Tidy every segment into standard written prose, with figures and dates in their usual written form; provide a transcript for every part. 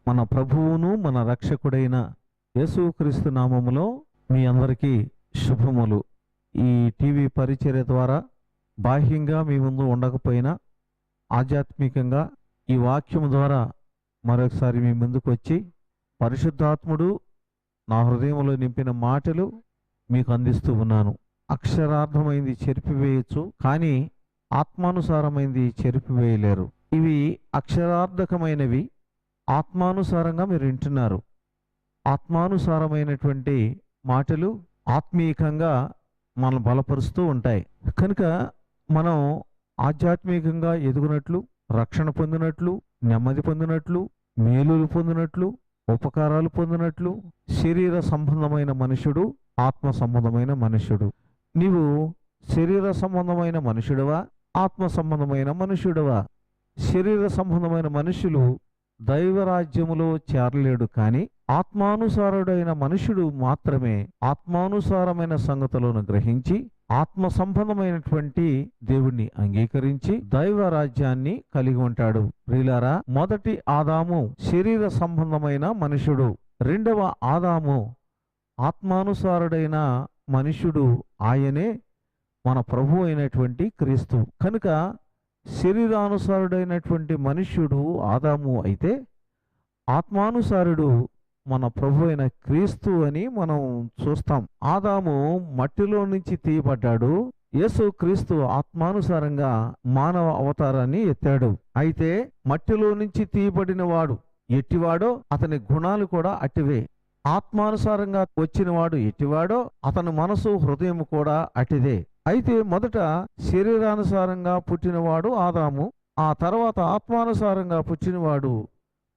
మన ప్రభువును మన రక్షకుడైన యేసుక్రీస్తు నామములో మీ అందరికీ శుభములు. ఈ టీవీ పరిచర్య ద్వారా బాహ్యంగా మీ ముందు ఉండకపోయినా ఆధ్యాత్మికంగా ఈ వాక్యం ద్వారా మరొకసారి మీ ముందుకు వచ్చి పరిశుద్ధాత్ముడు నా హృదయంలో నింపిన మాటలు మీకు అందిస్తూ ఉన్నాను. అక్షరార్థమైంది చెరిపివేయచ్చు, కానీ ఆత్మానుసారమైంది చెరిపివేయలేరు. ఇవి అక్షరార్థకమైనవి, ఆత్మానుసారంగా మీరు వింటున్నారు. ఆత్మానుసారమైనటువంటి మాటలు ఆత్మీయంగా మనల్ని బలపరుస్తూ ఉంటాయి. కనుక మనం ఆధ్యాత్మికంగా ఎదుగునట్లు, రక్షణ పొందినట్లు, నెమ్మది పొందినట్లు, మేలులు పొందినట్లు, ఉపకారాలు పొందినట్లు, శరీర సంబంధమైన మనుషుడు, ఆత్మ సంబంధమైన మనుషుడు. నీవు శరీర సంబంధమైన మనుషుడవా, ఆత్మ సంబంధమైన మనుషుడవా? శరీర సంబంధమైన మనుషులు దైవరాజ్యములో చేరలేడు, కానీ ఆత్మానుసారుడైన మనుషుడు మాత్రమే ఆత్మానుసారమైన సంగతులను గ్రహించి ఆత్మ సంబంధమైనటువంటి దేవుణ్ణి అంగీకరించి దైవ రాజ్యాన్ని కలిగి ఉంటాడు. ప్రియులారా, మొదటి ఆదాము శరీర సంబంధమైన మనుషుడు, రెండవ ఆదాము ఆత్మానుసారుడైన మనుషుడు. ఆయనే మన ప్రభు అయినటువంటి క్రీస్తు. కనుక శరీరానుసారుడైనటువంటి మనుష్యుడు ఆదాము అయితే, ఆత్మానుసారుడు మన ప్రభు అయిన క్రీస్తు అని మనం చూస్తాం. ఆదాము మట్టిలో నుంచి తీయబడ్డాడు, యేసు క్రీస్తు ఆత్మానుసారంగా మానవ అవతారాన్ని ఎత్తాడు. అయితే మట్టిలో నుంచి తీయబడిన వాడు ఎట్టివాడో అతని గుణాలు కూడా అట్టివే. ఆత్మానుసారంగా వచ్చిన వాడు ఎట్టివాడో అతని మనసు, హృదయం కూడా అట్టిదే. అయితే మొదట శరీరానుసారంగా పుట్టినవాడు ఆదాము, ఆ తర్వాత ఆత్మానుసారంగా పుట్టినవాడు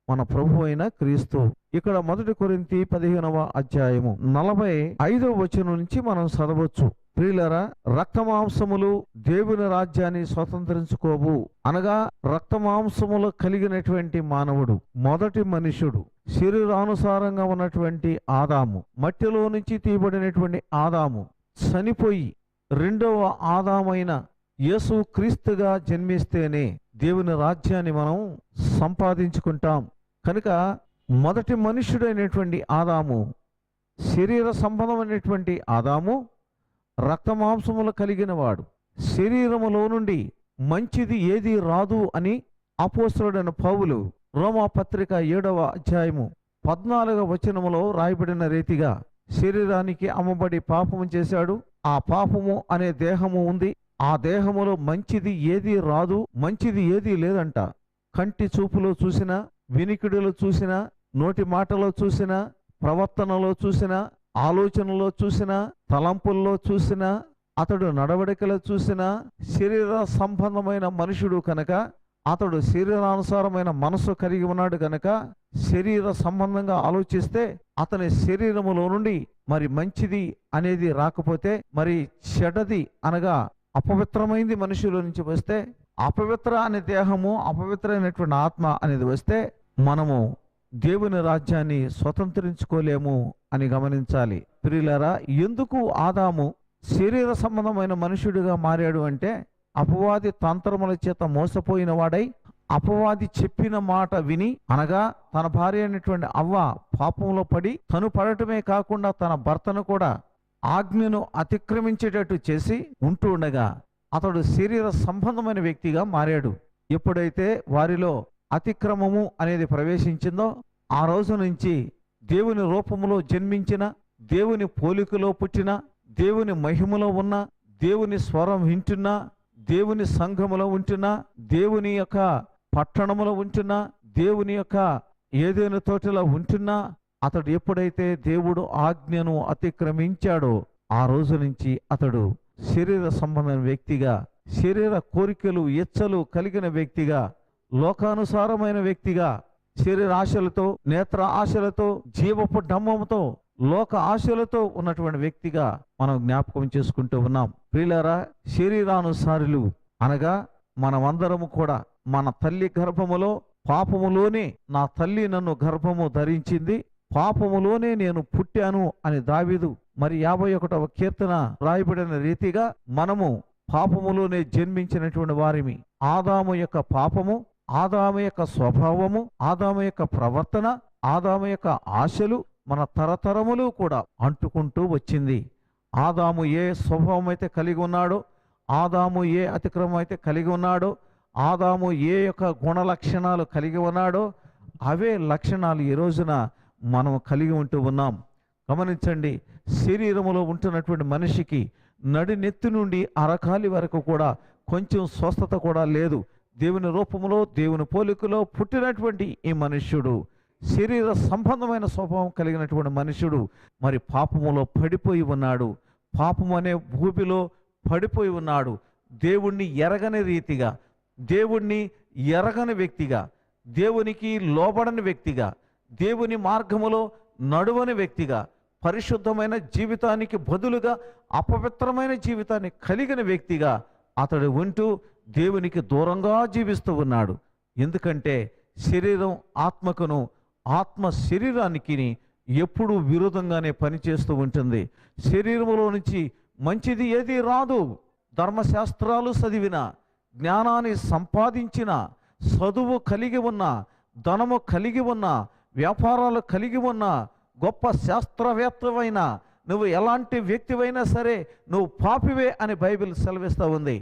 మన ప్రభు అయిన క్రీస్తు. ఇక్కడ 1 కొరింథీ 15వ అధ్యాయము 45వ వచనం నుంచి మనం చదవచ్చు. ప్రియులరా, రక్తమాంసములు దేవుని రాజ్యాన్ని స్వతంత్రించుకోవు. అనగా రక్తమాంసములు కలిగినటువంటి మానవుడు, మొదటి మనుషుడు, శరీరానుసారంగా ఉన్నటువంటి ఆదాము, మట్టిలో నుంచి తీయబడినటువంటి ఆదాము చనిపోయి రెండవ ఆదామైన యేసు క్రీస్తుగా జన్మిస్తేనే దేవుని రాజ్యాన్ని మనం సంపాదించుకుంటాం. కనుక మొదటి మనుష్యుడైనటువంటి ఆదాము, శరీర సంబంధమైనటువంటి ఆదాము రక్తమాంసములు కలిగిన వాడు. శరీరములో నుండి మంచిది ఏది రాదు అని అపోస్తలుడైన పౌలు రోమా పత్రిక 7వ అధ్యాయము 14వ వచనములో రాయబడిన రీతిగా శరీరానికి అమ్మబడి పాపము చేశాడు. ఆ పాపము అనే దేహము ఉంది. ఆ దేహములో మంచిది ఏది రాదు, మంచిది ఏది లేదంట. కంటి చూపులో చూసినా, వినికిడిలో చూసినా, నోటి మాటలో చూసినా, ప్రవర్తనలో చూసినా, ఆలోచనలో చూసినా, తలంపుల్లో చూసినా, అతడు నడవడికలో చూసినా శరీర సంబంధమైన మనుషుడు కనుక అతడు శరీరానుసారమైన మనస్సు కలిగి ఉన్నాడు గనక శరీర సంబంధంగా ఆలోచిస్తే అతని శరీరములో నుండి మరి మంచిది అనేది రాకపోతే, మరి చెడ్డది అనగా అపవిత్రమైంది మనుషుల నుంచి వస్తే, అపవిత్ర అనే దేహము, అపవిత్రమైనటువంటి ఆత్మ అనేది వస్తే మనము దేవుని రాజ్యాన్ని స్వతంత్రించుకోలేము అని గమనించాలి. ప్రియులారా, ఎందుకు ఆదాము శరీర సంబంధమైన మనుషుడిగా మారాడు అంటే, అపవాది తంత్రముల చేత మోసపోయిన వాడై అపవాది చెప్పిన మాట విని, అనగా తన భార్య అయినటువంటి అవ్వ పాపంలో పడి తను పడటమే కాకుండా తన భర్తను కూడా ఆజ్ఞను అతిక్రమించేటట్టు చేసి ఉంటూ ఉండగా అతడు శరీర సంబంధమైన వ్యక్తిగా మారాడు. ఎప్పుడైతే వారిలో అతిక్రమము అనేది ప్రవేశించిందో ఆ రోజు నుంచి దేవుని రూపములో జన్మించిన, దేవుని పోలికలో పుట్టిన, దేవుని మహిమలో ఉన్న, దేవుని స్వరం వింటున్నా, దేవుని సంఘములో ఉంటున్నా, దేవుని యొక్క పట్టణములో ఉంటున్నా, దేవుని యొక్క ఏదైనా తోటలో ఉంటున్నా, అతడు ఎప్పుడైతే దేవుడు ఆజ్ఞను అతిక్రమించాడో ఆ రోజు నుంచి అతడు శరీర సంబంధమైన వ్యక్తిగా, శరీర కోరికలు ఇచ్చలు కలిగిన వ్యక్తిగా, లోకానుసారమైన వ్యక్తిగా, శరీర ఆశలతో, నేత్ర ఆశలతో, జీవపు డంబముతో, లోక ఆశలతో ఉన్నటువంటి వ్యక్తిగా మనం జ్ఞాపకం చేసుకుంటూ ఉన్నాం. ప్రియులారా, శరీరానుసారులు అనగా మనమందరము కూడా మన తల్లి గర్భములో పాపములోనే నా తల్లి నన్ను గర్భము ధరించింది, పాపములోనే నేను పుట్టాను అని దావీదు మరి 51వ కీర్తన రాయబడిన రీతిగా మనము పాపములోనే జన్మించినటువంటి వారిమి. ఆదాము యొక్క పాపము, ఆదాము యొక్క స్వభావము, ఆదాము యొక్క ప్రవర్తన, ఆదాము యొక్క ఆశలు మన తరతరములు కూడా అంటుకుంటూ వచ్చింది. ఆదాము ఏ స్వభావం అయితే కలిగి ఉన్నాడో, ఆదాము ఏ అతిక్రమం అయితే కలిగి ఉన్నాడో, ఆదాము ఏ యొక్క గుణ లక్షణాలు కలిగి ఉన్నాడో అవే లక్షణాలు ఈ రోజున మనం కలిగి ఉంటూ ఉన్నాం. గమనించండి, శరీరములో ఉంటున్నటువంటి మనిషికి నడినెత్తి నుండి అరకాలి వరకు కూడా కొంచెం స్వస్థత కూడా లేదు. దేవుని రూపములో, దేవుని పోలికలో పుట్టినటువంటి ఈ మనుష్యుడు, శరీర సంబంధమైన స్వభావం కలిగినటువంటి మనుషుడు మరి పాపములో పడిపోయి ఉన్నాడు. పాపము అనే భూమిలో పడిపోయి ఉన్నాడు. దేవుణ్ణి ఎరగని రీతిగా, దేవుణ్ణి ఎరగని వ్యక్తిగా, దేవునికి లోబడని వ్యక్తిగా, దేవుని మార్గములో నడువని వ్యక్తిగా, పరిశుద్ధమైన జీవితానికి బదులుగా అపవిత్రమైన జీవితాన్ని కలిగిన వ్యక్తిగా అతడు ఉంటూ దేవునికి దూరంగా జీవిస్తూ ఉన్నాడు. ఎందుకంటే శరీరం ఆత్మకును, ఆత్మ శరీరానికి ఎప్పుడూ విరోధంగానే పనిచేస్తూ ఉంటుంది. శరీరములో నుంచి మంచిది ఏది రాదు. ధర్మశాస్త్రాలు చదివిన, జ్ఞానాన్ని సంపాదించిన, చదువు కలిగి ఉన్న, ధనము కలిగి ఉన్న, వ్యాపారాలు కలిగి ఉన్న, గొప్ప శాస్త్రవేత్తవైన నువ్వు ఎలాంటి వ్యక్తివైనా సరే నువ్వు పాపివే అని బైబిల్ సెలవిస్తూ ఉంది.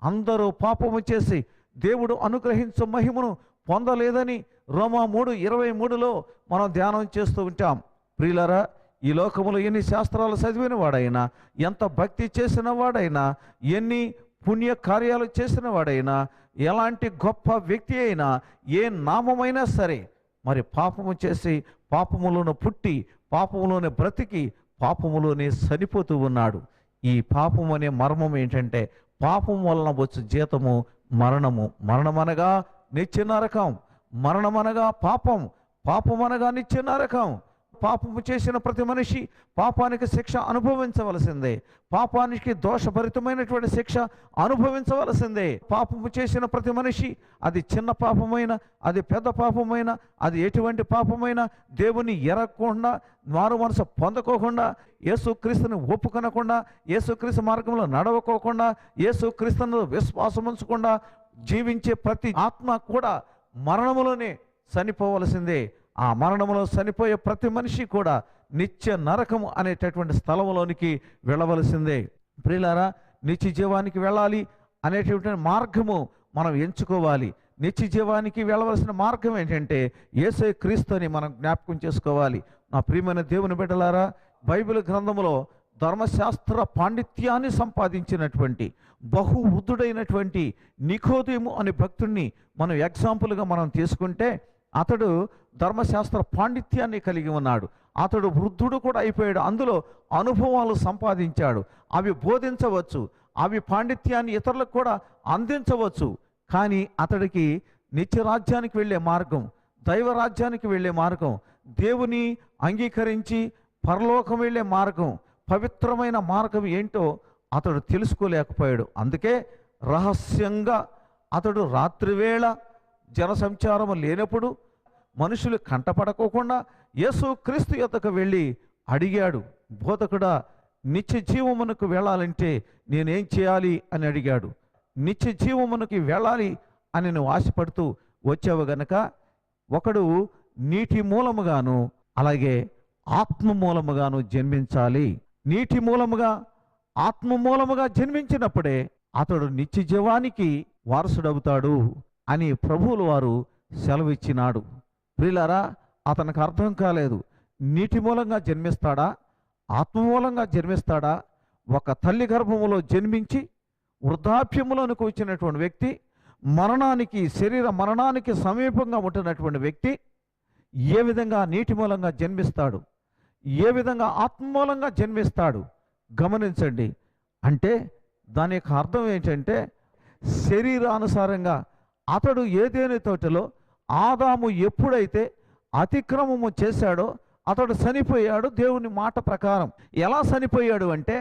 అందరూ పాపము చేసి దేవుడు అనుగ్రహించు మహిమను పొందలేదని రోమా 3:23లో మనం ధ్యానం చేస్తూ ఉంటాం. ప్రియులారా, ఈ లోకములో ఎన్ని శాస్త్రాలు చదివిన వాడైనా, ఎంత భక్తి చేసిన వాడైనా, ఎన్ని పుణ్య కార్యాలు చేసిన వాడైనా, ఎలాంటి గొప్ప వ్యక్తి అయినా, ఏ నామమైనా సరే మరి పాపము చేసి పాపములోనే పుట్టి పాపములోనే బ్రతికి పాపములోనే చనిపోతూ ఉన్నాడు. ఈ పాపం అనే మర్మం ఏంటంటే, పాపం వలన వచ్చు జీతము మరణము, మరణమనగా నిత్య నరకం, మరణమనగా పాపం, పాపమనగా నిత్య నరకం. పాపము చేసిన ప్రతి మనిషి పాపానికి శిక్ష అనుభవించవలసిందే. పాపానికి దోషభరితమైనటువంటి శిక్ష అనుభవించవలసిందే. పాపము చేసిన ప్రతి మనిషి, అది చిన్న పాపమైన, అది పెద్ద పాపమైన, అది ఎటువంటి పాపమైన, దేవుని ఎరగకుండా, మారు మనసు పొందకోకుండా, యేసుక్రీస్తుని ఒప్పుకొనకుండా, యేసుక్రీస్తు మార్గంలో నడవకోకుండా, యేసుక్రీస్తును విశ్వాసం ఉంచకుండా జీవించే ప్రతి ఆత్మ కూడా మరణములోనే చనిపోవలసిందే. ఆ మరణములో చనిపోయే ప్రతి మనిషి కూడా నిత్య నరకము అనేటటువంటి స్థలంలోనికి వెళ్ళవలసిందే. ప్రియులారా, నిత్య జీవానికి వెళ్ళాలి అనేటటువంటి మార్గము మనం ఎంచుకోవాలి. నిత్య జీవానికి వెళ్ళవలసిన మార్గం ఏంటంటే యేసు క్రీస్తుని మనం జ్ఞాపకం చేసుకోవాలి. నా ప్రియమైన దేవుని బిడ్డలారా, బైబిల్ గ్రంథములో ధర్మశాస్త్ర పాండిత్యాన్ని సంపాదించినటువంటి బహు వృద్ధుడైనటువంటి నికోదేము అనే భక్తుడిని మనం ఎగ్జాంపుల్గా మనం తీసుకుంటే, అతడు ధర్మశాస్త్ర పాండిత్యాన్ని కలిగి ఉన్నాడు. అతడు వృద్ధుడు కూడా అయిపోయాడు. అందులో అనుభవాలు సంపాదించాడు. అవి బోధించవచ్చు, అవి పాండిత్యాన్ని ఇతరులకు కూడా అందించవచ్చు. కానీ అతడికి నిత్యరాజ్యానికి వెళ్ళే మార్గం, దైవరాజ్యానికి వెళ్ళే మార్గం, దేవుని అంగీకరించి పరలోకం వెళ్ళే మార్గం, పవిత్రమైన మార్గం ఏంటో అతడు తెలుసుకోలేకపోయాడు. అందుకే రహస్యంగా అతడు రాత్రివేళ జనసంచారం లేనప్పుడు మనుషులు కంటపడకోకుండా యేసుక్రీస్తు యొద్దకు వెళ్ళి అడిగాడు, బోధకుడా, నిత్య జీవమునకు వెళ్ళాలంటే నేనేం చేయాలి అని అడిగాడు. నిత్య జీవమునకు వెళ్ళాలి అని నువ్వు ఆశపడుతూ వచ్చావు గనక ఒకడు నీటి మూలముగాను అలాగే ఆత్మ మూలముగాను జన్మించాలి. నీటి మూలముగా ఆత్మ మూలముగా జన్మించినప్పుడే అతడు నిత్య జీవానికి వారసుడవుతాడు అని ప్రభువుల వారు సెలవిచ్చినాడు. ప్రియులారా, అతనికి అర్థం కాలేదు. నీటి మూలంగా జన్మిస్తాడా, ఆత్మ మూలంగా జన్మిస్తాడా? ఒక తల్లి గర్భములో జన్మించి వృద్ధాప్యములోనికి వచ్చినటువంటి వ్యక్తి, మరణానికి, శరీర మరణానికి సమీపంగా ఉంటున్నటువంటి వ్యక్తి ఏ విధంగా నీటి మూలంగా జన్మిస్తాడు, ఏ విధంగా ఆత్మ మూలంగా జన్మిస్తాడు? గమనించండి. అంటే దాని యొక్క అర్థం ఏంటంటే, శరీరానుసారంగా అతడు ఏదేని తోటలో ఆదాము ఎప్పుడైతే అతిక్రమము చేశాడో అతడు చనిపోయాడు. దేవుని మాట ప్రకారం ఎలా చనిపోయాడు అంటే,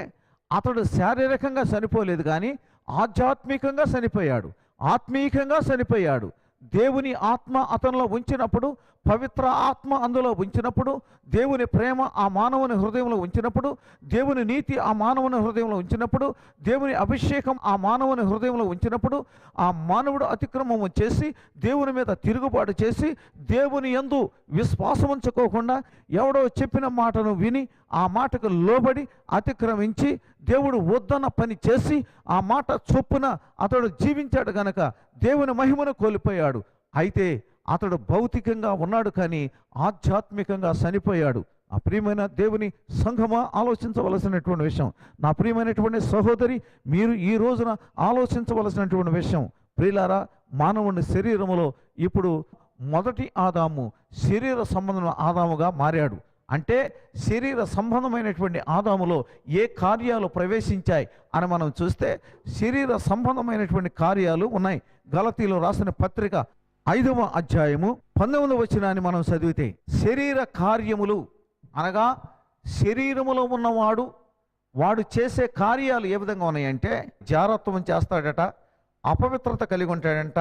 అతడు శారీరకంగా చనిపోలేదు, కానీ ఆధ్యాత్మికంగా చనిపోయాడు, ఆత్మీయంగా చనిపోయాడు. దేవుని ఆత్మ అతనిలో ఉంచినప్పుడు, పవిత్ర ఆత్మ అందులో ఉంచినప్పుడు, దేవుని ప్రేమ ఆ మానవుని హృదయంలో ఉంచినప్పుడు, దేవుని నీతి ఆ మానవుని హృదయంలో ఉంచినప్పుడు, దేవుని అభిషేకం ఆ మానవుని హృదయంలో ఉంచినప్పుడు, ఆ మానవుడు అతిక్రమము చేసి దేవుని మీద తిరుగుబాటు చేసి దేవుని యందు విశ్వాసం ఉంచుకోకుండా ఎవడో చెప్పిన మాటను విని ఆ మాటకు లోబడి అతిక్రమించి దేవుడు వద్దన్న పని చేసి ఆ మాట చొప్పున అతడు జీవించాడు గనక దేవుని మహిమను కోల్పోయాడు. అయితే అతడు భౌతికంగా ఉన్నాడు, కానీ ఆధ్యాత్మికంగా చనిపోయాడు. ఆ ప్రియమైన దేవుని సంఘమా, ఆలోచించవలసినటువంటి విషయం. నా ప్రియమైనటువంటి సహోదరి, మీరు ఈ రోజున ఆలోచించవలసినటువంటి విషయం. ప్రియులారా, మానవుని శరీరములో ఇప్పుడు మొదటి ఆదాము శరీర సంబంధమైన ఆదాముగా మారాడు. అంటే శరీర సంబంధమైనటువంటి ఆదాములో ఏ కార్యాలు ప్రవేశించాయి అని మనం చూస్తే శరీర సంబంధమైనటువంటి కార్యాలు ఉన్నాయి. గలతీలో రాసిన పత్రిక 5వ అధ్యాయము 19వ వచనాన్ని మనం చదివితే, శరీర కార్యములు అనగా శరీరములో ఉన్నవాడు వాడు చేసే కార్యాలు ఏ విధంగా ఉన్నాయంటే, జారత్వం చేస్తాడట, అపవిత్రత కలిగి ఉంటాడంట,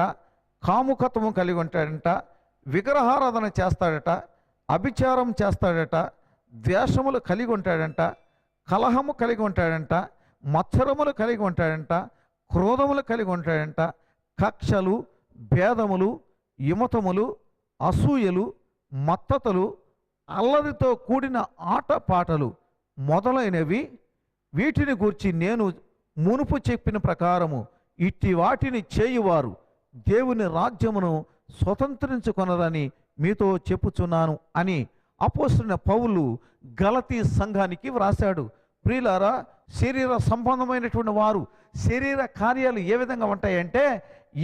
కాముకత్వం కలిగి ఉంటాడంట, విగ్రహారాధన చేస్తాడట, అభిచారం చేస్తాడట, ద్వేషములు కలిగి ఉంటాడంట, కలహము కలిగి ఉంటాడంట, మత్సరములు కలిగి ఉంటాడంట, క్రోధములు కలిగి ఉంటాడంట, కక్షలు, భేదములు, ఇమతములు, అసూయలు, మత్తతలు, అల్లరితో కూడిన ఆటపాటలు మొదలైనవి, వీటిని గూర్చి నేను మునుపు చెప్పిన ప్రకారము ఇట్టి వాటిని చేయువారు దేవుని రాజ్యమును స్వతంత్రించుకొనరని మీతో చెప్పుచున్నాను అని అపోస్తలుడైన పౌలు గలతీ సంఘానికి వ్రాశాడు. ప్రియులారా, శరీర సంబంధమైనటువంటి వారు శరీర కార్యాలు ఏ విధంగా ఉంటాయంటే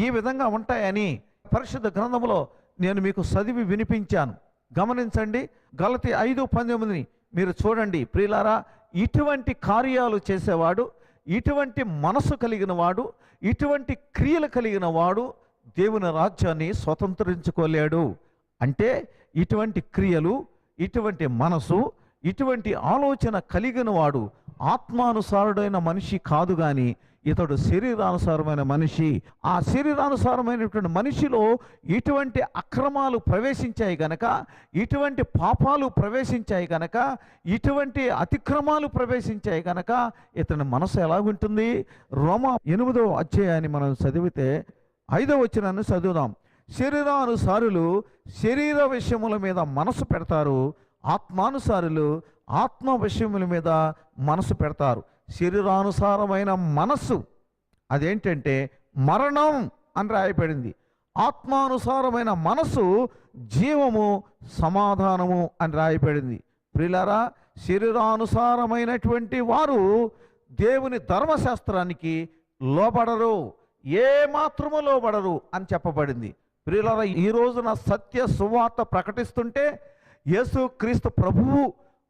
ఈ విధంగా ఉంటాయని పరిశుద్ధ గ్రంథములో నేను మీకు చదివి వినిపించాను. గమనించండి. గలతీ 5:19 మీరు చూడండి. ప్రియులారా, ఇటువంటి కార్యాలు చేసేవాడు, ఇటువంటి మనసు కలిగిన వాడు, ఇటువంటి క్రియలు కలిగిన వాడు దేవుని రాజ్యాన్ని స్వతంత్రించుకోలేడు. అంటే ఇటువంటి క్రియలు, ఇటువంటి మనసు, ఇటువంటి ఆలోచన కలిగిన వాడు ఆత్మానుసారుడైన మనిషి కాదు, కానీ ఇతడు శరీరానుసారమైన మనిషి. ఆ శరీరానుసారమైనటువంటి మనిషిలో ఇటువంటి అక్రమాలు ప్రవేశించాయి గనక, ఇటువంటి పాపాలు ప్రవేశించాయి గనక, ఇటువంటి అతిక్రమాలు ప్రవేశించాయి గనక ఇతని మనసు ఎలాగుంటుంది? రోమా 8వ అధ్యాయాన్ని మనం చదివితే 5వ వచనాన్ని చదువుదాం. శరీరానుసారులు శరీర విషయముల మీద మనసు పెడతారు, ఆత్మానుసారులు ఆత్మ విషయముల మీద మనసు పెడతారు. శరీరానుసారమైన మనస్సు అదేంటంటే మరణం అని రాయబడింది. ఆత్మానుసారమైన మనసు జీవము, సమాధానము అని రాయబడింది. ప్రియులారా, శరీరానుసారమైనటువంటి వారు దేవుని ధర్మశాస్త్రానికి లోబడరు, ఏ మాత్రము లోబడరు అని చెప్పబడింది. ప్రియులారా, ఈ రోజున సత్య సువార్త ప్రకటిస్తుంటే యేసుక్రీస్తు ప్రభువు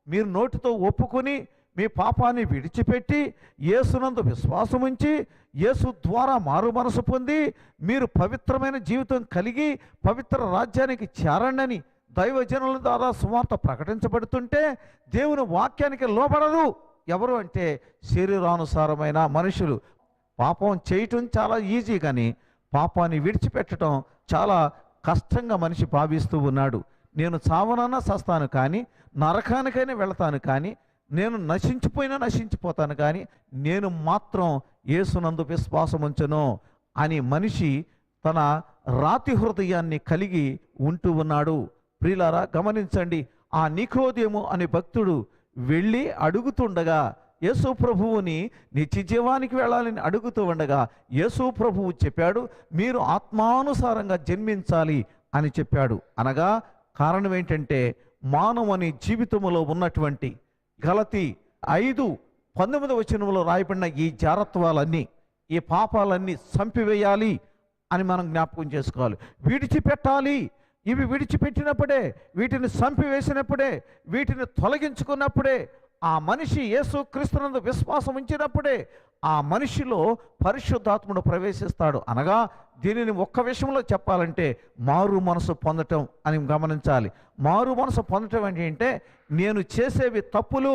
మీరు నోటితో ఒప్పుకొని మీ పాపాన్ని విడిచిపెట్టి యేసునందు విశ్వాసం ఉంచి యేసు ద్వారా మారు మనసు పొంది మీరు పవిత్రమైన జీవితం కలిగి పవిత్ర రాజ్యానికి చేరండి దైవజనుల ద్వారా సువార్త ప్రకటించబడుతుంటే దేవుని వాక్యానికి లోబడరు. ఎవరు అంటే శరీరానుసారమైన మనుషులు. పాపం చేయటం చాలా ఈజీ, కానీ పాపాన్ని విడిచిపెట్టడం చాలా కష్టంగా మనిషి భావిస్తూ ఉన్నాడు. నేను చావనన్నా చస్తాను, కానీ నరకానికైనా వెళతాను, కానీ నేను నశించిపోయినా నశించిపోతాను, కానీ నేను మాత్రం యేసునందు విశ్వాసం ఉంచను అని మనిషి తన రాతి హృదయాన్ని కలిగి ఉంటూ ఉన్నాడు. ప్రియులారా, గమనించండి. ఆ నికోదేము అనే భక్తుడు వెళ్ళి అడుగుతుండగా, యేసు ప్రభువుని నిత్య జీవానికి వెళ్ళాలని అడుగుతూ ఉండగా యేసు ప్రభువు చెప్పాడు, మీరు ఆత్మానుసారంగా జన్మించాలి అని చెప్పాడు. అనగా కారణం ఏంటంటే మానవుని జీవితంలో ఉన్నటువంటి గలతీ 5:19 రాయబడిన ఈ జారత్వాలన్నీ, ఈ పాపాలన్నీ చంపివేయాలి అని మనం జ్ఞాపకం చేసుకోవాలి. విడిచిపెట్టాలి. ఇవి విడిచిపెట్టినప్పుడే, వీటిని చంపివేసినప్పుడే, వీటిని తొలగించుకున్నప్పుడే, ఆ మనిషి యేసు క్రీస్తునందు విశ్వాసం ఉంచినప్పుడే ఆ మనిషిలో పరిశుద్ధాత్ముడు ప్రవేశిస్తాడు. అనగా దీనిని ఒక్క విషయంలో చెప్పాలంటే మారు మనసు పొందటం అని గమనించాలి. మారు మనసు పొందటం అంటే నేను చేసేవి తప్పులు,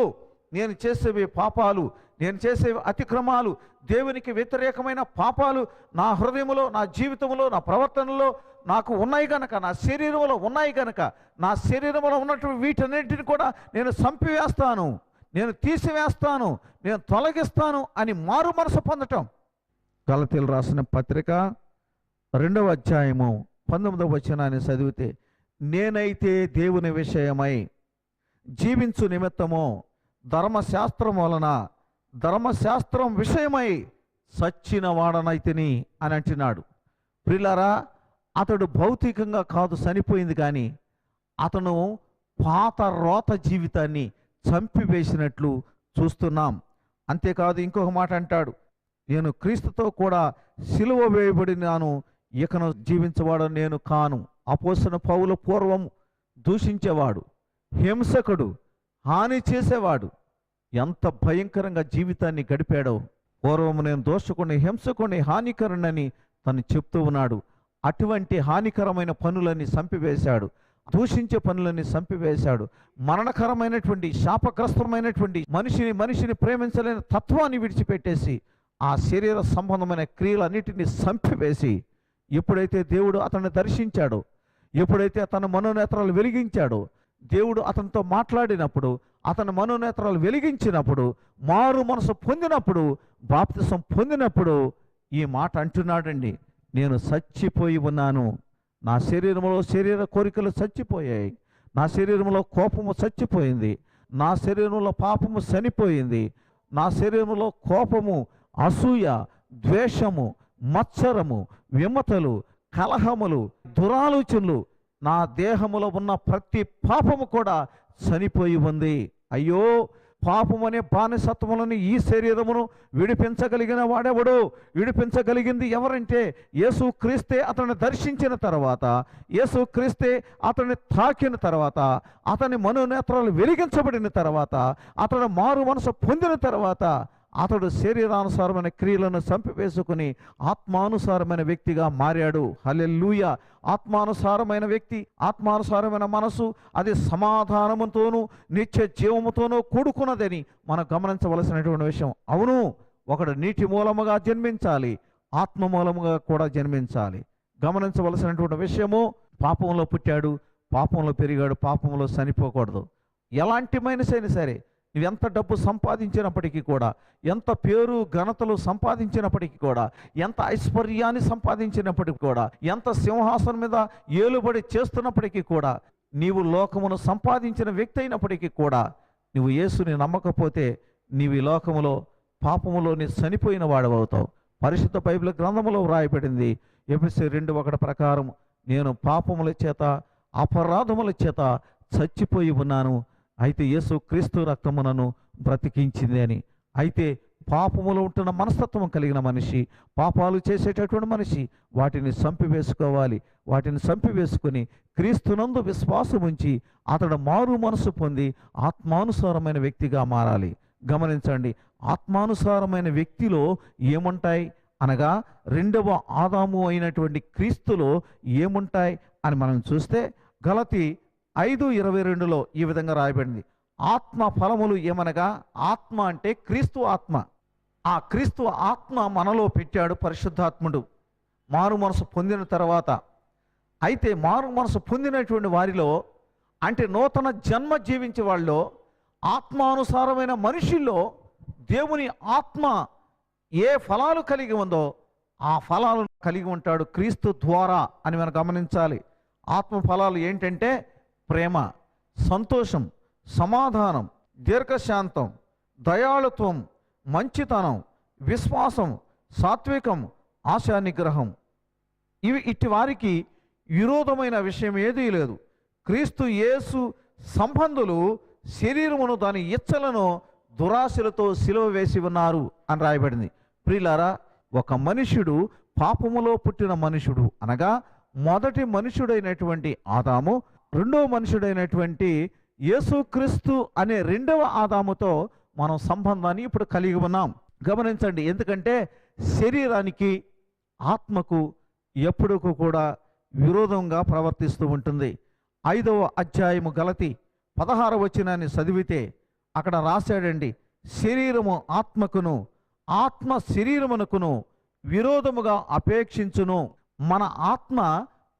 నేను చేసేవి పాపాలు, నేను చేసేవి అతిక్రమాలు, దేవునికి వ్యతిరేకమైన పాపాలు నా హృదయంలో, నా జీవితంలో, నా ప్రవర్తనలో నాకు ఉన్నాయి గనక, నా శరీరంలో ఉన్నాయి గనక, నా శరీరంలో ఉన్నటువంటి వీటన్నిటిని కూడా నేను చంపివేస్తాను, నేను తీసివేస్తాను, నేను తొలగిస్తాను అని మారు మనసు పొందటం. గలతీయులకు రాసిన పత్రిక 2వ అధ్యాయము 19వ వచనాన్ని చదివితే, నేనైతే దేవుని విషయమై జీవించు నిమిత్తము ధర్మశాస్త్రం వలన, ధర్మశాస్త్రం విషయమై సచ్చిన వాడనైతిని అని అంటున్నాడు. ప్రియులారా, అతడు భౌతికంగా కాదు చనిపోయింది, కానీ అతను పాత రోత జీవితాన్ని చంపివేసినట్లు చూస్తున్నాం. అంతేకాదు, ఇంకొక మాట అంటాడు, నేను క్రీస్తుతో కూడా సిలువ వేయబడినాను, ఇకను జీవించేవాడు నేను కాను. అపోస్తలుడైన పౌలు పూర్వం దూషించేవాడు, హింసకుడు, హాని చేసేవాడు. ఎంత భయంకరంగా జీవితాన్ని గడిపాడో. పూర్వము నేను దోషకుని, హింసకుని, హానికరుణని తను చెప్తూ ఉన్నాడు. అటువంటి హానికరమైన పనులన్నీ చంపివేశాడు, దూషించే పనులన్నీ చంపివేశాడు. మరణకరమైనటువంటి, శాపగ్రస్తమైనటువంటి మనిషిని ప్రేమించలేని తత్వాన్ని విడిచిపెట్టేసి ఆ శరీర సంబంధమైన క్రియలన్నిటినీ చంపివేసి, ఎప్పుడైతే దేవుడు అతన్ని దర్శించాడో, ఎప్పుడైతే అతని మనోనేత్రాలు వెలిగించాడో, దేవుడు అతనితో మాట్లాడినప్పుడు, అతని మనోనేత్రాలు వెలిగించినప్పుడు, మారు మనసు పొందినప్పుడు, బాప్తిసం పొందినప్పుడు ఈ మాట అంటున్నాడండి, నేను చచ్చిపోయి ఉన్నాను. నా శరీరంలో శరీర కోరికలు చచ్చిపోయాయి, నా శరీరంలో కోపము చచ్చిపోయింది, నా శరీరంలో పాపము చనిపోయింది, నా శరీరంలో కోపము, అసూయ, ద్వేషము, మత్సరము, విమతలు, కలహములు, దురాలోచనలు, నా దేహములో ఉన్న ప్రతి పాపము కూడా చనిపోయి ఉంది. అయ్యో, పాపమనే బానిసత్వములను ఈ శరీరమును విడిపించగలిగిన వాడెవడు? విడిపించగలిగింది ఎవరంటే యేసు క్రీస్తే. అతన్ని దర్శించిన తర్వాత, యేసు క్రీస్తే అతన్ని తాకిన తర్వాత, అతని మనోనేత్రాలు వెలిగించబడిన తర్వాత, అతడు మారు మనసు పొందిన తర్వాత, అతడు శరీరానుసారమైన క్రియలను చంపివేసుకుని ఆత్మానుసారమైన వ్యక్తిగా మారాడు. హల్లెలూయా. ఆత్మానుసారమైన వ్యక్తి, ఆత్మానుసారమైన మనసు, అది సమాధానముతోనూ నిత్య జీవముతోనూ కూడుకున్నదని మనం గమనించవలసినటువంటి విషయం. అవును, ఒకడు నీటి మూలముగా జన్మించాలి, ఆత్మ మూలముగా కూడా జన్మించాలి. గమనించవలసినటువంటి విషయము, పాపంలో పుట్టాడు, పాపంలో పెరిగాడు, పాపంలో చనిపోకూడదు. ఎలాంటి మనిషి అయినా సరే, నువ్వెంత డబ్బు సంపాదించినప్పటికీ కూడా, ఎంత పేరు ఘనతలు సంపాదించినప్పటికీ కూడా, ఎంత ఐశ్వర్యాన్ని సంపాదించినప్పటికీ కూడా, ఎంత సింహాసనం మీద ఏలుబడి చేస్తున్నప్పటికీ కూడా, నీవు లోకమును సంపాదించిన వ్యక్తి అయినప్పటికీ కూడా, నువ్వు యేసుని నమ్మకపోతే నీవు ఈ లోకములో పాపములోని చనిపోయిన వాడవవుతావు. పరిశుద్ధ బైబిల్ గ్రంథములో వ్రాయబడింది, ఎఫెసీ 2:1 ప్రకారం, నేను పాపముల చేత, అపరాధముల చేత చచ్చిపోయి ఉన్నాను, అయితే యేసు క్రీస్తు రక్తము నన్ను బ్రతికించింది అని. అయితే పాపములో ఉంటున్న మనస్తత్వం కలిగిన మనిషి, పాపాలు చేసేటటువంటి మనిషి వాటిని చంపివేసుకోవాలి. వాటిని చంపివేసుకుని క్రీస్తునందు విశ్వాసం ఉంచి అతడు మారు మనసు పొంది ఆత్మానుసారమైన వ్యక్తిగా మారాలి. గమనించండి, ఆత్మానుసారమైన వ్యక్తిలో ఏముంటాయి అనగా రెండవ ఆదాము అయినటువంటి క్రీస్తులో ఏముంటాయి అని మనం చూస్తే గలతీ 5:22లో ఈ విధంగా రాయబడింది. ఆత్మ ఫలములు ఏమనగా, ఆత్మ అంటే క్రీస్తు ఆత్మ. ఆ క్రీస్తు ఆత్మ మనలో పెట్టాడు పరిశుద్ధాత్ముడు మారు మనసు పొందిన తర్వాత. అయితే మారు మనసు పొందినటువంటి వారిలో, అంటే నూతన జన్మ జీవించే వాళ్ళలో, ఆత్మానుసారమైన మనుషుల్లో దేవుని ఆత్మ ఏ ఫలాలు కలిగి ఉందో ఆ ఫలాలను కలిగి ఉంటాడు క్రీస్తు ద్వారా అని మనం గమనించాలి. ఆత్మ ఫలాలు ఏంటంటే ప్రేమ, సంతోషం, సమాధానం, దీర్ఘశాంతం, దయాళుత్వం, మంచితనం, విశ్వాసం, సాత్వికం, ఆశా నిగ్రహం. ఇట్టి వారికి విరోధమైన విషయం ఏదీ లేదు. క్రీస్తు యేసు సంబంధులు శరీరమును దాని ఇచ్చలను దురాశలతో సిలువ వేసి ఉన్నారు అని రాయబడింది. ప్రియులారా, ఒక మనుష్యుడు పాపములో పుట్టిన మనుషుడు అనగా మొదటి మనుషుడైనటువంటి ఆదాము, రెండవ మనుషుడైనటువంటి యేసుక్రీస్తు అనే రెండవ ఆదాముతో మనం సంబంధాన్ని ఇప్పుడు కలిగి ఉన్నాం. గమనించండి, ఎందుకంటే శరీరానికి ఆత్మకు ఎప్పుడూ కూడా విరోధంగా ప్రవర్తిస్తూ ఉంటుంది. 5వ అధ్యాయము గలతీ 16వ వచనాన్ని చదివితే అక్కడ రాశాడండి, శరీరము ఆత్మకును ఆత్మ శరీరమునకును విరోధముగా అపేక్షించును. మన ఆత్మ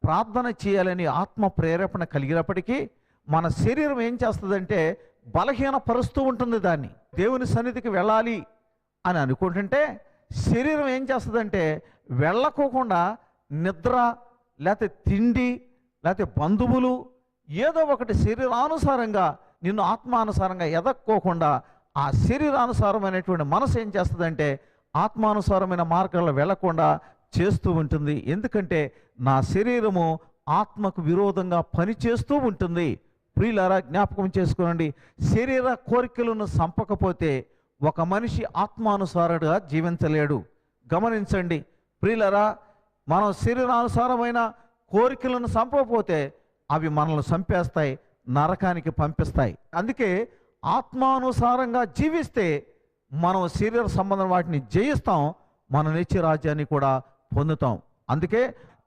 ప్రార్థన చేయాలని ఆత్మ ప్రేరేపణ కలిగినప్పటికీ మన శరీరం ఏం చేస్తుందంటే బలహీనపరుస్తూ ఉంటుంది. దాన్ని దేవుని సన్నిధికి వెళ్ళాలి అని అనుకుంటుంటే శరీరం ఏం చేస్తుందంటే వెళ్ళకోకుండా నిద్ర, లేకపోతే తిండి, లేకపోతే బంధువులు, ఏదో ఒకటి శరీరానుసారంగా నిన్ను ఆత్మానుసారంగా ఎదక్కోకుండా ఆ శరీరానుసారమైనటువంటి మనసు ఏం చేస్తుందంటే ఆత్మానుసారమైన మార్గాల్లో వెళ్లకుండా చేస్తూ ఉంటుంది. ఎందుకంటే నా శరీరము ఆత్మకు విరోధంగా పనిచేస్తూ ఉంటుంది. ప్రియులారా, జ్ఞాపకం చేసుకోండి, శరీర కోరికలను సంపకపోతే ఒక మనిషి ఆత్మానుసారుడుగా జీవించలేడు. గమనించండి ప్రియులారా, మనం శరీరానుసారమైన కోరికలను సంపకపోతే అవి మనల్ని చంపేస్తాయి, నరకానికి పంపిస్తాయి. అందుకే ఆత్మానుసారంగా జీవిస్తే మనం శరీర సంబంధం వాటిని జయిస్తాం, మన నిత్య రాజ్యాన్ని కూడా పొందుతాం. అందుకే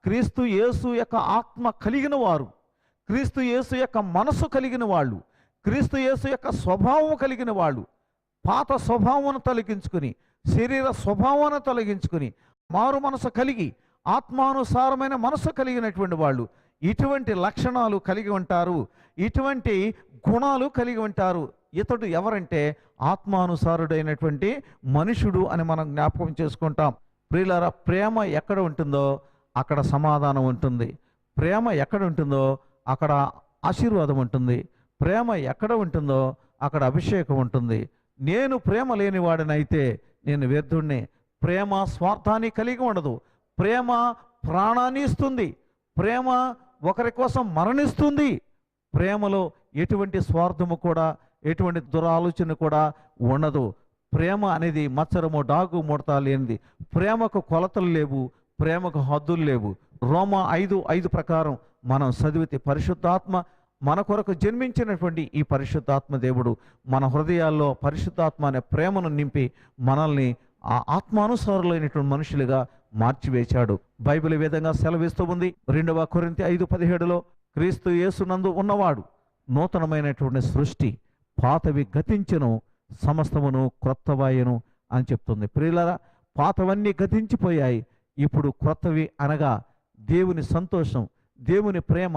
క్రీస్తు యేసు యొక్క ఆత్మ కలిగిన వారు, క్రీస్తు యేసు యొక్క మనసు కలిగిన వాళ్ళు, క్రీస్తు యేసు యొక్క స్వభావం కలిగిన వాళ్ళు పాత స్వభావాన్ని తొలగించుకుని శరీర స్వభావాన్ని తొలగించుకుని మారు మనసు కలిగి ఆత్మానుసారమైన మనసు కలిగినటువంటి వాళ్ళు ఇటువంటి లక్షణాలు కలిగి ఉంటారు, ఇటువంటి గుణాలు కలిగి ఉంటారు. ఇతడు ఎవరంటే ఆత్మానుసారుడైనటువంటి మనుషుడు అని మనం జ్ఞాపకం చేసుకుంటాం. ప్రియులారా, ప్రేమ ఎక్కడ ఉంటుందో అక్కడ సమాధానం ఉంటుంది, ప్రేమ ఎక్కడ ఉంటుందో అక్కడ ఆశీర్వాదం ఉంటుంది, ప్రేమ ఎక్కడ ఉంటుందో అక్కడ అభిషేకం ఉంటుంది. నేను ప్రేమ లేనివాడినైతే నేను వ్యర్థుణ్ణి. ప్రేమ స్వార్థాన్ని కలిగి ఉండదు, ప్రేమ ప్రాణాన్ని ఇస్తుంది, ప్రేమ ఒకరి కోసం మరణిస్తుంది. ప్రేమలో ఎటువంటి స్వార్థము కూడా ఎటువంటి దురాలోచన కూడా ఉండదు. ప్రేమ అనేది మత్సరము, డాగు, ముడత లేనిది. ప్రేమకు కొలతలు లేవు, ప్రేమకు హద్దులు లేవు. రోమా 5:5 ప్రకారం మనం చదివితే పరిశుద్ధాత్మ మన కొరకు జన్మించినటువంటి ఈ పరిశుద్ధాత్మ దేవుడు మన హృదయాల్లో పరిశుద్ధాత్మ అనే ప్రేమను నింపి మనల్ని ఆ ఆత్మానుసారులైనటువంటి మనుషులుగా మార్చివేశాడు. బైబిల్ ఈ విధంగా సెలవిస్తూ ఉంది. 2వ కొరింథీ 5:17లో క్రీస్తు యేసునందు ఉన్నవాడు నూతనమైనటువంటి సృష్టి, పాతవి గతించెను, సమస్తమును క్రొత్తవాయెను అని చెప్తుంది. ప్రియులారా, పాతవన్నీ గతించిపోయాయి, ఇప్పుడు క్రొత్తవి అనగా దేవుని సంతోషం, దేవుని ప్రేమ,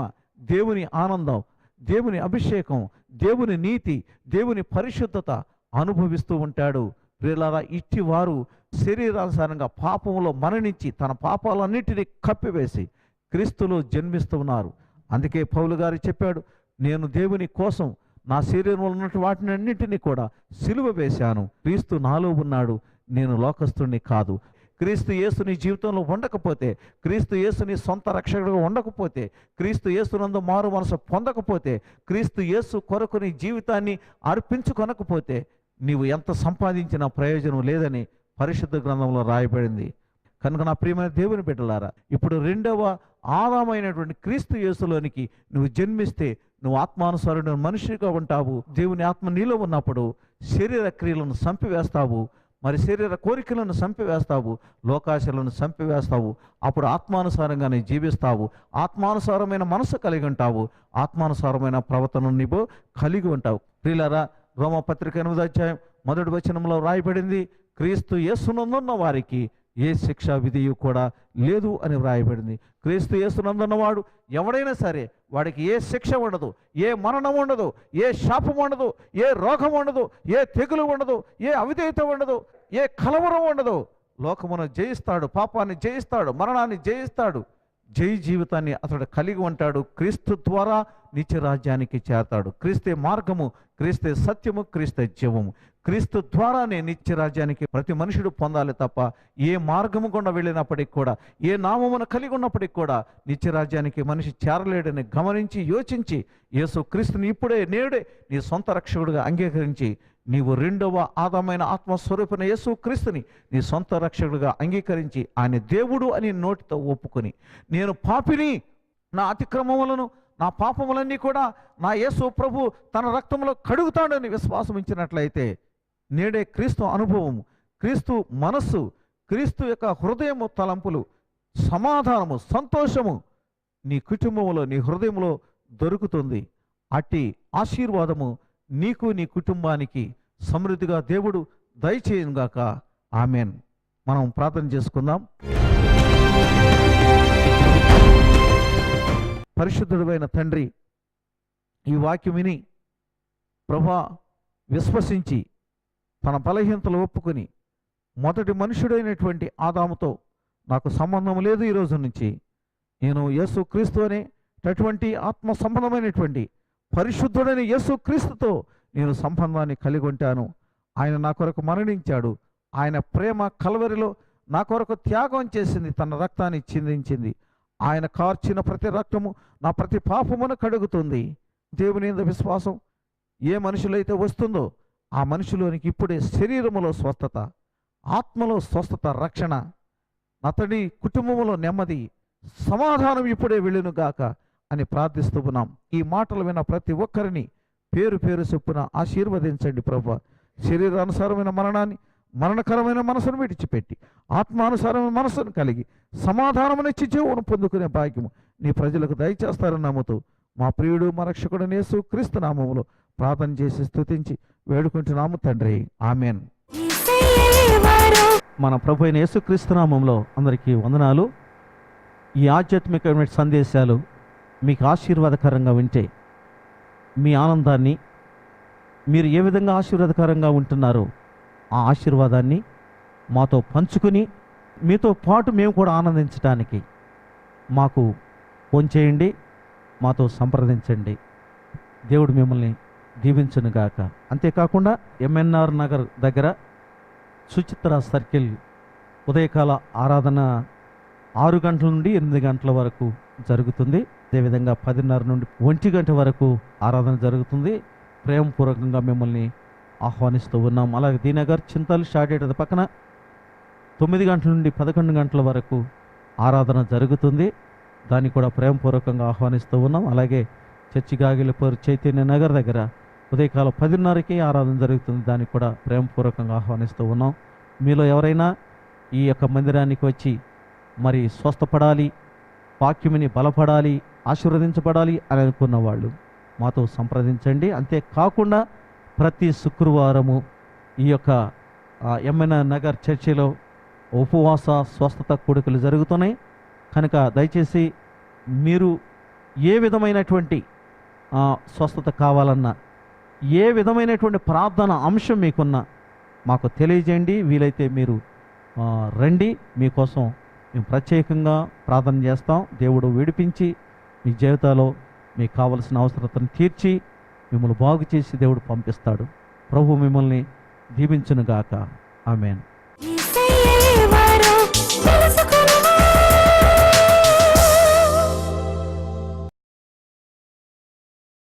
దేవుని ఆనందం, దేవుని అభిషేకం, దేవుని నీతి, దేవుని పరిశుద్ధత అనుభవిస్తూ ఉంటాడు. ప్రియులారా, ఇట్టి వారు శరీరానుసారంగా పాపంలో మరణించి తన పాపాలన్నిటినీ కప్పివేసి క్రీస్తులో జన్మిస్తూ ఉన్నారు. అందుకే పౌలు గారు చెప్పాడు, నేను దేవుని కోసం నా శరీరంలో ఉన్నటువంటి వాటిని అన్నింటినీ కూడా సిలువ వేశాను, క్రీస్తు నాలో ఉన్నాడు, నేను లోకస్తుని కాదు. క్రీస్తు యేసు నీ జీవితంలో ఉండకపోతే, క్రీస్తు యేసు నీ సొంత రక్షకుడుగా ఉండకపోతే, క్రీస్తు యేసునందు మారు మనసు పొందకపోతే, క్రీస్తు యేసు కొరకు నీ జీవితాన్ని అర్పించుకొనకపోతే నీవు ఎంత సంపాదించినా ప్రయోజనం లేదని పరిశుద్ధ గ్రంథంలో రాయబడింది. కనుక నా ప్రియమైన దేవుని బిడ్డలారా, ఇప్పుడు రెండవ ఆదామైనటువంటి క్రీస్తు యేసులోనికి నువ్వు జన్మిస్తే నువ్వు ఆత్మానుసారుడైన మనిషిగా ఉంటావు. దేవుని ఆత్మ నీలో ఉన్నప్పుడు శరీర క్రియలను చంపివేస్తావు, మరి శరీర కోరికలను చంపివేస్తావు, లోకాశలను చంపివేస్తావు. అప్పుడు ఆత్మానుసారంగానే జీవిస్తావు, ఆత్మానుసారమైన మనసు కలిగి ఉంటావు, ఆత్మానుసారమైన ప్రవర్తన నీవు కలిగి ఉంటావు. ప్రియులారా, రోమపత్రిక 8వ అధ్యాయం 1వ వచనంలో రాయబడింది, క్రీస్తు యేసునందున్న వారికి ఏ శిక్షా విధియు కూడా లేదు అని వ్రాయబడింది. క్రీస్తు యేసునందున్నవాడు ఎవడైనా సరే వాడికి ఏ శిక్ష ఉండదు, ఏ మరణం ఉండదు, ఏ శాపం ఉండదు, ఏ రోగం ఉండదు, ఏ తెగులు ఉండదు, ఏ అవిధేయత ఉండదు, ఏ కలవరం ఉండదు. లోకమును జయిస్తాడు, పాపాన్ని జయిస్తాడు, మరణాన్ని జయిస్తాడు, జై జీవితాన్ని అతడు కలిగి ఉంటాడు. క్రీస్తు ద్వారా నిత్య రాజ్యానికి చేరతాడు. క్రీస్తే మార్గము, క్రీస్తే సత్యము, క్రీస్తే జీవము. క్రీస్తు ద్వారానే నిత్య రాజ్యానికి ప్రతి మనుషుడు పొందాలి తప్ప ఏ మార్గము గుండా వెళ్ళినప్పటికి కూడా, ఏ నామమును కలిగి ఉన్నప్పటికి కూడా నిత్య రాజ్యానికి మనిషి చేరలేడని గమనించి యోచించి యేసు క్రీస్తుని ఇప్పుడే నేడే నీ సొంత రక్షకుడిగా అంగీకరించి నీవు రెండవ ఆదామైన ఆత్మస్వరూపమైన యేసు క్రీస్తుని నీ సొంత రక్షకుడిగా అంగీకరించి ఆయన దేవుడు అని నోటితో ఒప్పుకొని, నేను పాపిని, నా అతిక్రమములను నా పాపములన్నీ కూడా నా యేసు ప్రభు తన రక్తంలో కడుగుతాడని విశ్వాసం ఇచ్చినట్లయితే నేడే క్రీస్తు అనుభవము, క్రీస్తు మనస్సు, క్రీస్తు యొక్క హృదయము తలంపులు, సమాధానము, సంతోషము నీ కుటుంబంలో, నీ హృదయంలో దొరుకుతుంది. అట్టి ఆశీర్వాదము నీకు, నీ కుటుంబానికి సమృద్ధిగా దేవుడు దయచేయుగాక. ఆమెన్. మనం ప్రార్థన చేసుకుందాం. పరిశుద్ధుడైన తండ్రి, ఈ వాక్యం విని ప్రభువా విశ్వసించి తన బలహీనతలు ఒప్పుకొని మొదటి మనుషుడైనటువంటి ఆదాముతో నాకు సంబంధం లేదు, ఈ రోజు నుంచి నేను యేసు క్రీస్తు అనేటటువంటి ఆత్మ సంబంధమైనటువంటి పరిశుద్ధుడైన యేసు క్రీస్తుతో నేను సంబంధాన్ని కలిగి ఉంటాను. ఆయన నా కొరకు మరణించాడు, ఆయన ప్రేమ కల్వరిలో నా కొరకు త్యాగం చేసింది, తన రక్తాన్ని చిందించింది. ఆయన కార్చిన ప్రతి రక్తము నా ప్రతి పాపమును కడుగుతుంది. దేవుని యందు విశ్వాసం ఏ మనుషులైతే వస్తుందో ఆ మనుషులోనికి ఇప్పుడే శరీరములో స్వస్థత, ఆత్మలో స్వస్థత, రక్షణ, అతడి కుటుంబంలో నెమ్మది, సమాధానం ఇప్పుడే వెళ్ళునుగాక అని ప్రార్థిస్తూ ఉన్నాం. ఈ మాటలు విన్న ప్రతి ఒక్కరిని పేరు పేరు చొప్పున ఆశీర్వదించండి ప్రభువా. శరీరానుసారమైన మరణాన్ని, మరణకరమైన మనసును విడిచిపెట్టి ఆత్మానుసారమైన మనసును కలిగి సమాధానమునిచ్చి జీవనం పొందుకునే భాగ్యము నీ ప్రజలకు దయచేస్తారని నమ్ముతూ మా ప్రియుడు మా రక్షకుడు యేసు క్రీస్తు నామములో ప్రార్థన చేసి స్తుతించి వేడుకుంటున్నాము తండ్రి. ఆమెన్. మన ప్రభు అయిన యేసు క్రీస్తు నామములో అందరికీ వందనాలు. ఈ ఆధ్యాత్మికమైన సందేశాలు మీకు ఆశీర్వాదకరంగా ఉంటే మీ ఆనందాన్ని, మీరు ఏ విధంగా ఆశీర్వాదకరంగా ఉంటున్నారో ఆ ఆశీర్వాదాన్ని మాతో పంచుకుని మీతో పాటు మేము కూడా ఆనందించడానికి మాకు ఫోన్ చేయండి, మాతో సంప్రదించండి. దేవుడు మిమ్మల్ని దీవించునుగాక. అంతేకాకుండా ఎంఎన్ఆర్ నగర్ దగ్గర సుచిత్ర సర్కిల్ ఉదయకాల ఆరాధన 6 గంటల నుండి 8 గంటల వరకు జరుగుతుంది. అదేవిధంగా 10:30 నుండి 1 గంట వరకు ఆరాధన జరుగుతుంది. ప్రేమపూర్వకంగా మిమ్మల్ని ఆహ్వానిస్తూ ఉన్నాం. అలాగే దీనగర్ చింతల్ షాడేట పక్కన 9 గంటల నుండి 11 గంటల వరకు ఆరాధన జరుగుతుంది. దాన్ని కూడా ప్రేమపూర్వకంగా ఆహ్వానిస్తూ ఉన్నాం. అలాగే చర్చి గాగిలపూర్ చైతన్య నగర్ దగ్గర ఉదయకాలం 10:30కి ఆరాధన జరుగుతుంది. దాన్ని కూడా ప్రేమపూర్వకంగా ఆహ్వానిస్తూ ఉన్నాం. మీలో ఎవరైనా ఈ యొక్క మందిరానికి వచ్చి మరి స్వస్థపడాలి, వాక్యముని బలపడాలి, ఆశీర్వదించబడాలి అని అనుకున్న వాళ్ళు మాతో సంప్రదించండి. అంతేకాకుండా ప్రతి శుక్రవారము ఈ యొక్క ఎంఎన్ఆర్ నగర్ చర్చిలో ఉపవాస స్వస్థత కూడికలు జరుగుతున్నాయి. కనుక దయచేసి మీరు ఏ విధమైనటువంటి స్వస్థత కావాలన్నా, ఏ విధమైనటువంటి ప్రార్థన అంశం మీకున్నా మాకు తెలియజేయండి. వీలైతే మీరు రండి, మీకోసం మేము ప్రత్యేకంగా ప్రార్థన చేస్తాం. దేవుడు విడిపించి మీ జీవితాల్లో మీకు కావలసిన అవసరతను తీర్చి మిమ్మల్ని బాగు చేసి దేవుడు పంపిస్తాడు. ప్రభు మిమ్మల్ని దీవించునుగాక. ఆమేన్.